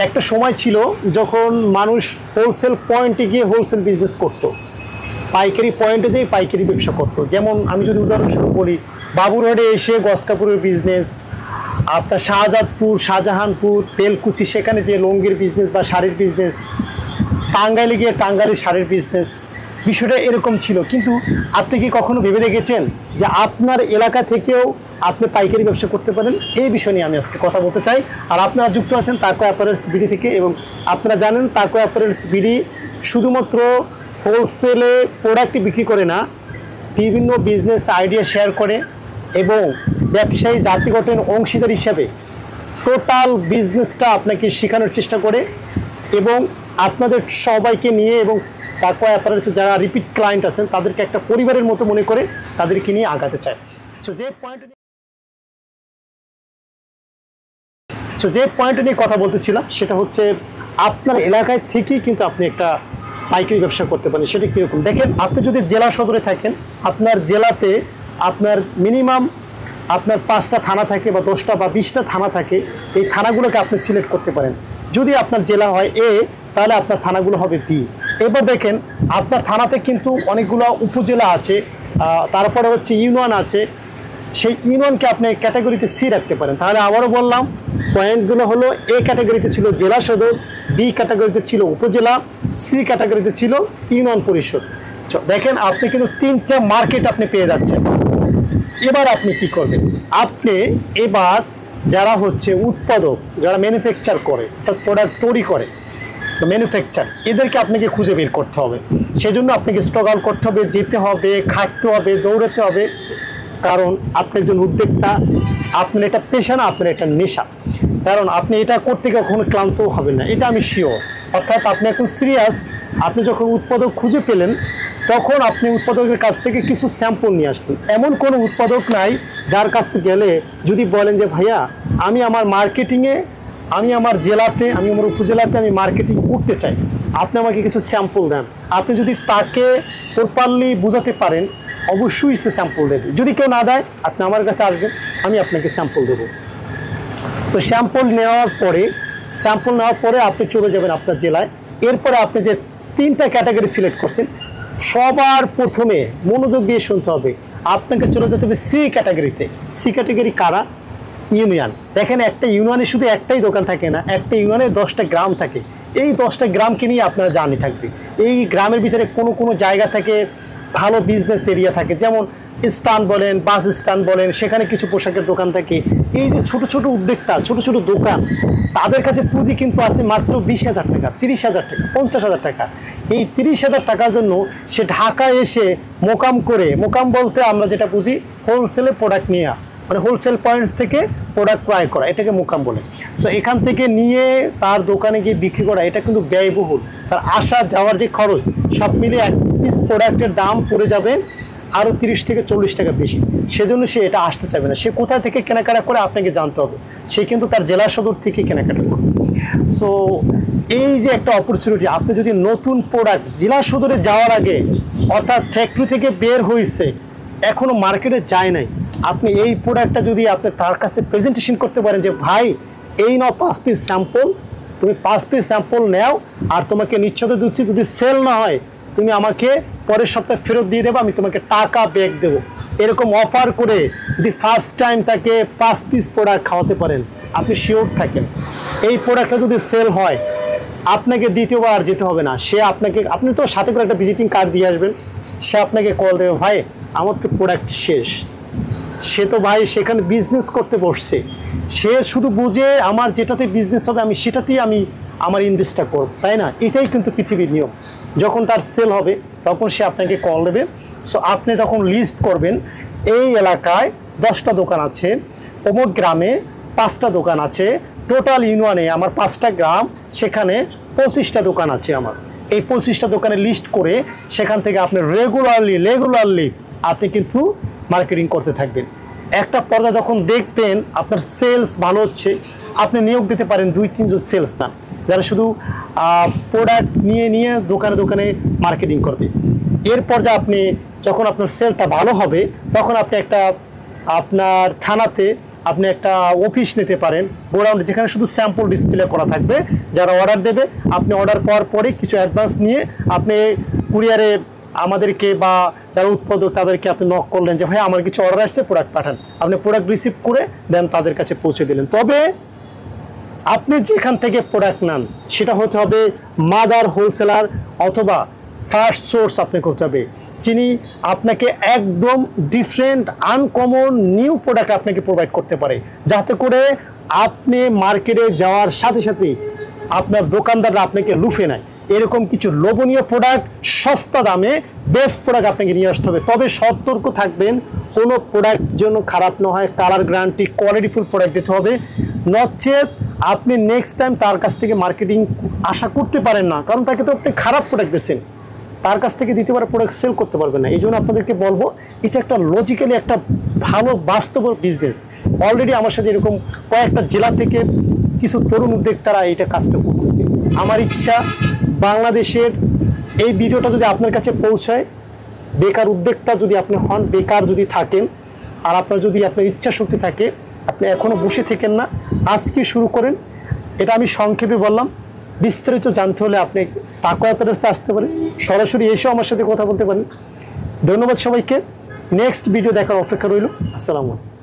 একটা সময় ছিল যখন মানুষ হোলসেল পয়েন্টে গিয়ে হোলসেল বিজনেস করত, পাইকারি পয়েন্টে যেয়ে পাইকারি ব্যবসা করতো। যেমন আমি যদি উদাহরণস্বরূপ বলি, বাবুরহাটে এসে গস কাপড়ের বিজনেস, আপনার শাহজাদপুর, শাহজাহানপুর, তেলকুচি সেখানে যে লুঙ্গির বিজনেস বা শাড়ির বিজনেস, টাঙ্গাইলে গিয়ে টাঙ্গাইলি শাড়ির বিজনেস, বিষয়টা এরকম ছিল। কিন্তু আপনি কি কখনো ভেবে দেখেছেন যে আপনার এলাকা থেকেও আপনি পাইকারি ব্যবসা করতে পারেন? এই বিষয় নিয়ে আমি আজকে কথা বলতে চাই। আর আপনারা যুক্ত আছেন তাকো অ্যাপারেলস বিডি থেকে, এবং আপনারা জানেন তাকো অ্যাপারেলস বিডি শুধুমাত্র হোলসেলে প্রোডাক্ট বিক্রি করে না, বিভিন্ন বিজনেস আইডিয়া শেয়ার করে এবং ব্যবসায়ী জাতি গঠনের অংশীদার হিসাবে টোটাল বিজনেসটা আপনাকে শেখানোর চেষ্টা করে, এবং আপনাদের সবাইকে নিয়ে এবং তাকো অ্যাপারেলসে যারা রিপিট ক্লায়েন্ট আছেন তাদেরকে একটা পরিবারের মতো মনে করে তাদেরকে নিয়ে আগাতে চায়। যে পয়েন্ট নিয়ে কথা বলতেছিলাম সেটা হচ্ছে আপনার এলাকায় থেকেই কিন্তু আপনি একটা পাইকারি ব্যবসা করতে পারেন। সেটা কীরকম দেখেন, আপনি যদি জেলা সদরে থাকেন, আপনার জেলাতে আপনার মিনিমাম আপনার 5টা থানা থাকে বা 10টা বা 20টা থানা থাকে। এই থানাগুলোকে আপনি সিলেক্ট করতে পারেন। যদি আপনার জেলা হয় এ, তাহলে আপনার থানাগুলো হবে বি। এবার দেখেন আপনার থানাতে কিন্তু অনেকগুলো উপজেলা আছে, তারপরে হচ্ছে ইউনিয়ন আছে। সেই ইউনিয়নকে আপনি ক্যাটাগরিতে সি রাখতে পারেন। তাহলে আবারও বললাম, পয়েন্টগুলো হলো এ ক্যাটাগরিতে ছিল জেলা সদর, বি ক্যাটাগরিতে ছিল উপজেলা, সি ক্যাটাগরিতে ছিল ইউনিয়ন পরিষদ। দেখেন আপনি কিন্তু 3টা মার্কেট আপনি পেয়ে যাচ্ছেন। এবার আপনি কি করবেন, আপনি এবার যারা হচ্ছে উৎপাদক, যারা ম্যানুফ্যাকচার করে, অর্থাৎ প্রোডাক্ট তৈরি করে, ম্যানুফ্যাকচার, এদেরকে আপনাকে খুঁজে বের করতে হবে। সেজন্য আপনাকে স্ট্রাগল করতে হবে, যেতে হবে, খাটতে হবে, দৌড়াতে হবে। কারণ আপনি একজন উদ্যোক্তা, আপনার এটা পেশা না, আপনার এটা নেশা। কারণ আপনি এটা করতে কখনো ক্লান্ত হবেন না, এটা আমি শিওর। অর্থাৎ আপনি এখন সিরিয়াস। আপনি যখন উৎপাদক খুঁজে পেলেন তখন আপনি উৎপাদকের কাছ থেকে কিছু স্যাম্পল নিয়ে আসবেন। এমন কোনো উৎপাদক নাই যার কাছে গেলে যদি বলেন যে ভাইয়া আমি আমার মার্কেটিংয়ে, আমি আমার জেলাতে, আমি আমার উপজেলাতে আমি মার্কেটিং করতে চাই, আপনি আমাকে কিছু স্যাম্পল দেন। আপনি যদি তাকে প্রপারলি বোঝাতে পারেন, অবশ্যই সে স্যাম্পল দেবে। যদি কেউ না দেয়, আপনি আমার কাছে আসবেন, আমি আপনাকে স্যাম্পল দেবো। তো স্যাম্পল নেওয়ার পরে আপনি চলে যাবেন আপনার জেলায়। এরপরে আপনি যে 3টা ক্যাটাগরি সিলেক্ট করছেন, সবার প্রথমে মনোযোগ দিয়ে শুনতে হবে, আপনাকে চলে যেতে হবে সি ক্যাটাগরিতে। সি ক্যাটাগরি কারা? ইউনিয়ন। দেখেন একটা ইউনিয়নে শুধু একটাই দোকান থাকে না, একটা ইউনিয়নে 10টা গ্রাম থাকে। এই 10টা গ্রামকে নিয়ে আপনার জার্নি থাকবে। এই গ্রামের ভিতরে কোনো জায়গা থেকে ভালো বিজনেস এরিয়া থাকে, যেমন স্ট্যান্ড বলেন, বাস স্ট্যান্ড বলেন, সেখানে কিছু পোশাকের দোকান থাকে। এই যে ছোট ছোট উদ্যোক্তা, ছোট ছোট দোকান, তাদের কাছে পুঁজি কিন্তু আছে মাত্র 20,000 টাকা, 30,000 টাকা, 50,000 টাকা। এই 30,000 টাকার জন্য সে ঢাকায় এসে মোকাম করে, মোকাম বলতে আমরা যেটা বুঝি হোলসেলে প্রোডাক্ট নেওয়া, মানে হোলসেল পয়েন্টস থেকে প্রোডাক্ট ক্রয় করা, এটাকে মোকাম বলে। সো এখান থেকে নিয়ে তার দোকানে গিয়ে বিক্রি করা, এটা কিন্তু ব্যয়বহুল। তার আসা যাওয়ার যে খরচ সব মিলিয়ে এক পিস প্রোডাক্টের দাম পড়ে যাবে আরও 30 থেকে 40 টাকা বেশি। সেজন্য সে এটা আসতে চাইবে না। সে কোথা থেকে কেনাকাটা করে আপনাকে জানতে হবে। সে কিন্তু তার জেলা সদর থেকে কেনাকাটা করবে। সো এই যে একটা অপরচুনিটি, আপনি যদি নতুন প্রোডাক্ট জেলা সদরে যাওয়ার আগে, অর্থাৎ ফ্যাক্টরি থেকে বের হয়েছে, এখনও মার্কেটে যায় নাই, আপনি এই প্রোডাক্টটা যদি আপনি তার কাছে প্রেজেন্টেশন করতে পারেন যে ভাই এই নাও 5 পিস স্যাম্পল, তুমি 5 পিস স্যাম্পল নাও, আর তোমাকে নিশ্চয়তা দিচ্ছি যদি সেল না হয় তুমি আমাকে পরের সপ্তাহে ফেরত দিয়ে দেবো, আমি তোমাকে টাকা ব্যাক দেবো। এরকম অফার করে যদি ফার্স্ট টাইম তাকে 5 পিস প্রোডাক্ট খাওয়াতে পারেন, আপনি শিওর থাকেন এই প্রোডাক্টটা যদি সেল হয় আপনাকে দ্বিতীয়বার যেতে হবে না। সে আপনাকে, আপনি তো সাথে করে একটা ভিজিটিং কার্ড দিয়ে আসবেন, সে আপনাকে কল দেবে, ভাই আমার তো প্রোডাক্ট শেষ। সে তো ভাই সেখানে বিজনেস করতে বসছে, সে শুধু বুঝে আমার যেটাতে বিজনেস হবে আমি সেটাতেই আমি আমার ইনভেস্টটা করব, তাই না? এটাই কিন্তু পৃথিবীর নিয়ম। যখন তার সেল হবে তখন সে আপনাকে কল দেবে। সো আপনি তখন লিস্ট করবেন, এই এলাকায় 10টা দোকান আছে, অমুক গ্রামে 5টা দোকান আছে, টোটাল ইউনিয়নে আমার 5টা গ্রাম, সেখানে 25টা দোকান আছে আমার। এই 25টা দোকানে লিস্ট করে সেখান থেকে আপনি রেগুলারলি আপনি কিন্তু মার্কেটিং করতে থাকবেন। একটা পর্যায়ে যখন দেখবেন আপনার সেলস ভালো হচ্ছে, আপনি নিয়োগ দিতে পারেন 2-3 জন সেলসম্যান, যারা শুধু প্রোডাক্ট নিয়ে দোকানে দোকানে মার্কেটিং করবে। এরপর যে আপনি যখন আপনার সেলটা ভালো হবে তখন আপনি একটা আপনার থানাতে আপনি একটা অফিস নিতে পারেন, গোডাউন যেখানে শুধু স্যাম্পল ডিসপ্লে করা থাকবে। যারা অর্ডার দেবে আপনি অর্ডার পাওয়ার পরে কিছু অ্যাডভান্স নিয়ে আপনি কুরিয়ারে আমাদেরকে বা যারা উৎপাদক তাদেরকে আপনি নক করলেন যে ভাই আমার কিছু অর্ডার আসছে, প্রোডাক্ট পাঠান। আপনি প্রোডাক্ট রিসিভ করে দেন তাদের কাছে পৌঁছে দিলেন। তবে আপনি যেখান থেকে প্রোডাক্ট নেন সেটা হতে হবে মাদার হোলসেলার অথবা ফার্স্ট সোর্স আপনি করতে হবে, যিনি আপনাকে একদম ডিফারেন্ট আনকমন নিউ প্রোডাক্ট আপনাকে প্রোভাইড করতে পারে, যাতে করে আপনি মার্কেটে যাওয়ার সাথে সাথে আপনার দোকানদাররা আপনাকে লুফে নেয়। এরকম কিছু লোভনীয় প্রোডাক্ট সস্তা দামে বেস্ট প্রোডাক্ট আপনাকে নিয়ে আসতে হবে। তবে সতর্ক থাকবেন কোনো প্রোডাক্ট যেন খারাপ না হয়, কালার গ্যারান্টি কোয়ালিটিফুল প্রোডাক্ট দিতে হবে, নচেত আপনি নেক্সট টাইম তার কাছ থেকে মার্কেটিং আশা করতে পারেন না, কারণ তাকে তো আপনি খারাপ প্রোডাক্ট দিচ্ছেন, তার কাছ থেকে দ্বিতীয়বার প্রোডাক্ট সেল করতে পারবেন না। এই জন্য আপনাদেরকে বলবো এটা একটা লজিক্যালি একটা ভালো বাস্তব বিজনেস। অলরেডি আমার সাথে এরকম কয়েকটা জেলা থেকে কিছু তরুণ উদ্যোক্তারা এটা কাজটা করতেছে। আমার ইচ্ছা বাংলাদেশের এই ভিডিওটা যদি আপনার কাছে পৌঁছায়, বেকার উদ্যোক্তা যদি আপনি হন, বেকার যদি থাকেন আর আপনার যদি আপনার ইচ্ছা শক্তি থাকে, আপনি এখনও বসে থাকেন না, আজকে শুরু করেন। এটা আমি সংক্ষেপে বললাম, বিস্তারিত জানতে হলে আপনি তাকওয়া ট্রেডার্সে আসতে পারেন, সরাসরি এসেও আমার সাথে কথা বলতে পারেন। ধন্যবাদ সবাইকে, নেক্সট ভিডিও দেখার অপেক্ষা রইল। আসসালামু আলাইকুম।